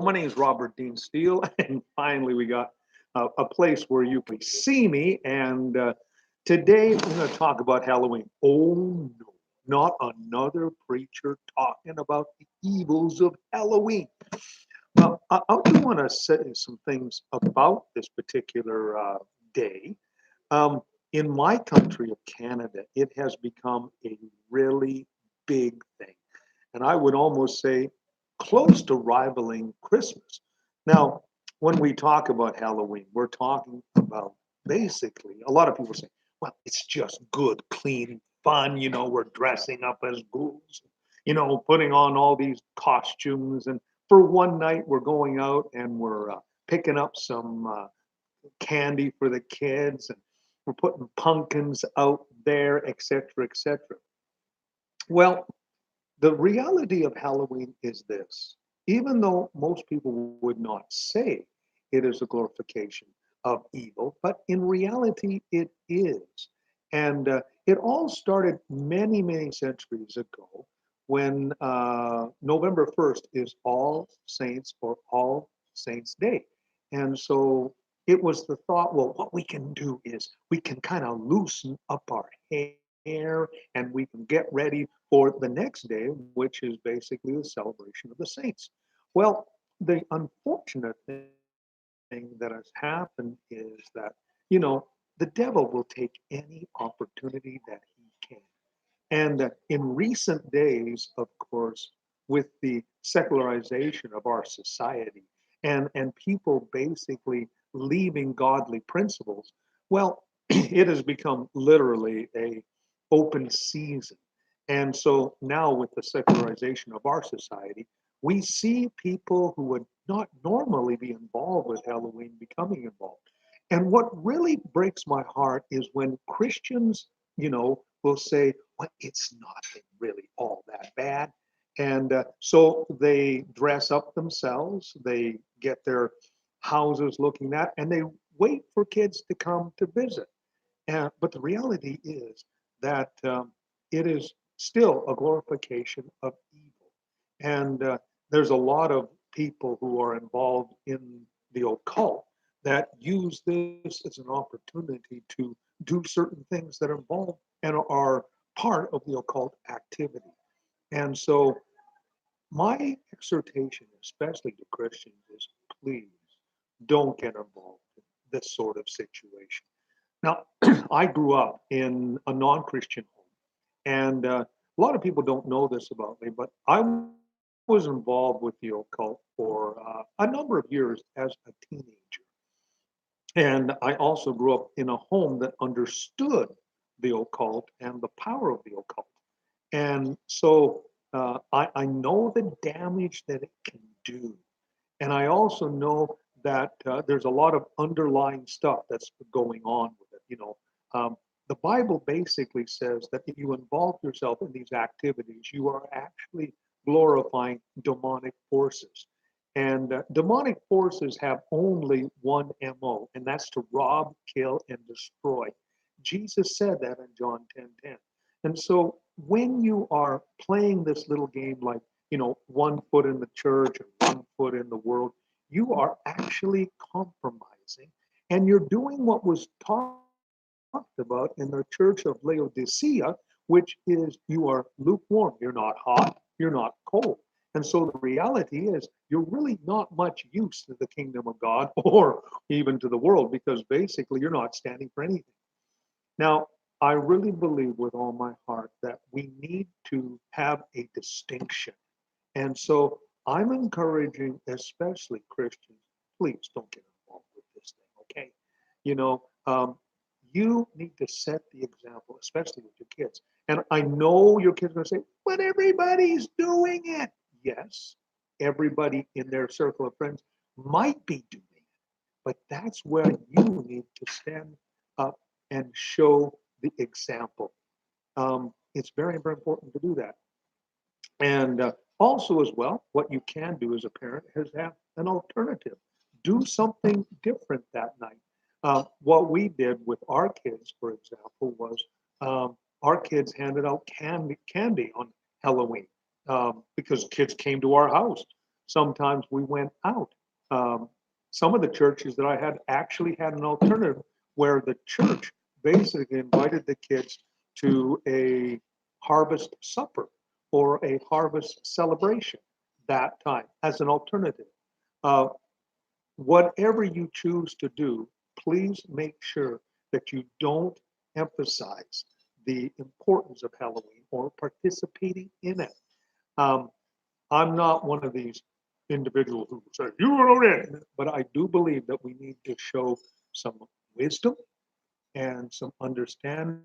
My name is Robert Dean Steele, and finally we got a place where you can see me. And today we're going to talk about Halloween. Oh no, not another preacher talking about the evils of Halloween. Well, I do want to say some things about this particular day. Um, in my country of Canada, it has become a really big thing. And I would almost say close to rivaling Christmas. Now, when we talk about Halloween, we're talking about basically, a lot of people say, well, it's just good, clean fun. We're dressing up as ghouls, putting on all these costumes. And for one night, we're going out and we're picking up some candy for the kids, and we're putting pumpkins out there, et cetera, et cetera. Well, the reality of Halloween is this: even though most people would not say it is a glorification of evil, but in reality it is. And it all started many, many centuries ago when November 1st is All Saints or All Saints Day. And so it was the thought, well, what we can do is we can kind of loosen up our hair and we can get ready for the next day, which is basically the celebration of the saints. Well, the unfortunate thing that has happened is that, you know, the devil will take any opportunity that he can. And in recent days, of course, with the secularization of our society and people basically leaving godly principles, well, it has become literally a open season. And so now with the secularization of our society, we see people who would not normally be involved with Halloween becoming involved. And what really breaks my heart is when Christians, will say, well, it's nothing really all that bad. And so they dress up themselves, they get their houses looking at, and they wait for kids to come to visit. But the reality is that it is still a glorification of evil. And there's a lot of people who are involved in the occult that use this as an opportunity to do certain things that are involved and are part of the occult activity. And so, my exhortation, especially to Christians, is please don't get involved in this sort of situation. Now, I grew up in a non Christian home, and a lot of people don't know this about me, but I was involved with the occult for a number of years as a teenager. And I also grew up in a home that understood the occult and the power of the occult. And so I know the damage that it can do. And I also know that there's a lot of underlying stuff that's going on with it. The Bible basically says that if you involve yourself in these activities, you are actually glorifying demonic forces. And demonic forces have only one MO, and that's to rob, kill, and destroy. Jesus said that in John 10:10. And so when you are playing this little game like, one foot in the church and one foot in the world, you are actually compromising. And you're doing what was talked about in the church of Laodicea, which is you are lukewarm. You're not hot, you're not cold. And so the reality is you're really not much use to the kingdom of God or even to the world because basically you're not standing for anything. Now, I really believe with all my heart that we need to have a distinction. And so I'm encouraging, especially Christians, please don't get involved with this thing, okay? You know, um, you need to set the example, especially with your kids. And I know your kids are going to say, but everybody's doing it. Yes, everybody in their circle of friends might be doing it, but that's where you need to stand up and show the example. It's very, very important to do that. And also, as well, what you can do as a parent is have an alternative. Do something different that night. What we did with our kids, for example, was our kids handed out candy on Halloween because kids came to our house. Sometimes we went out. Um, some of the churches that I had actually had an alternative where the church basically invited the kids to a harvest supper or a harvest celebration that time as an alternative. Uh, Whatever you choose to do, please make sure that you don't emphasize the importance of Halloween or participating in it. Um, I'm not one of these individuals who say, you wrote it, but I do believe that we need to show some wisdom and some understanding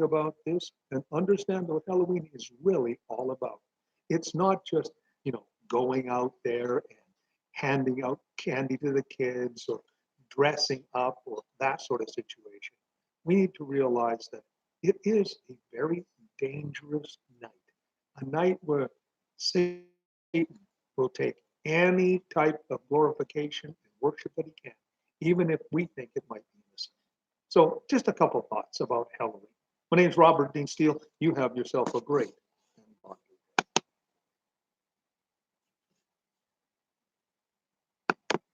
about this and understand what Halloween is really all about. It's not just, going out there and handing out candy to the kids or dressing up or that sort of situation. We need to realize that it is a very dangerous night, a night where Satan will take any type of glorification and worship that he can, even if we think it might be innocent. So, just a couple of thoughts about Halloween. My name is Robert Dean Steele. You have yourself a great